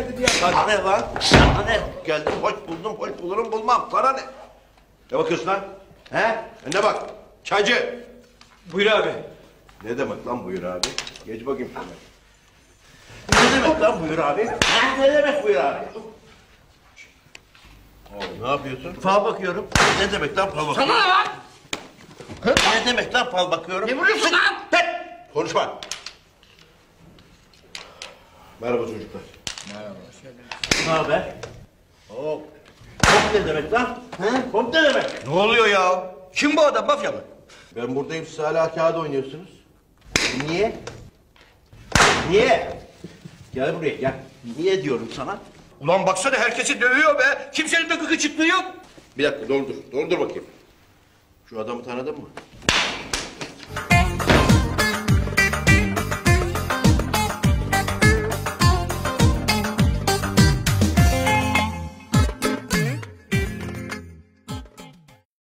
geldin ya. Sana ne lan? Sana ne? Geldim hoş buldum, hoş bulurum bulmam. Sana ne? Ne bakıyorsun lan? He? Ne bak? Çaycı. Buyur abi. Ne demek lan buyur abi? Geç bakayım şuna. Ne demek lan buyur abi? Ha? Ne demek buyur abi? Oğlum ne yapıyorsun? Fal bakıyorum. Ne demek lan fal bakıyorum? Sana ne lan? Ne demek lan fal bakıyorum? Ne vuruyorsun lan? Konuşma. Merhaba çocuklar. Merhaba. Ne haber? Hop. Hop ne demek lan? He? Hop ne demek? Ne oluyor ya? Kim bu adam, mafya mı? Ben buradayım, siz hala kağıt oynuyorsunuz. Niye? Niye? Gel buraya gel. Niye diyorum sana? Ulan baksana herkesi dövüyor be. Kimsenin de gıkı çıktığı yok. Bir dakika doldur bakayım. Şu adamı tanıdın mı?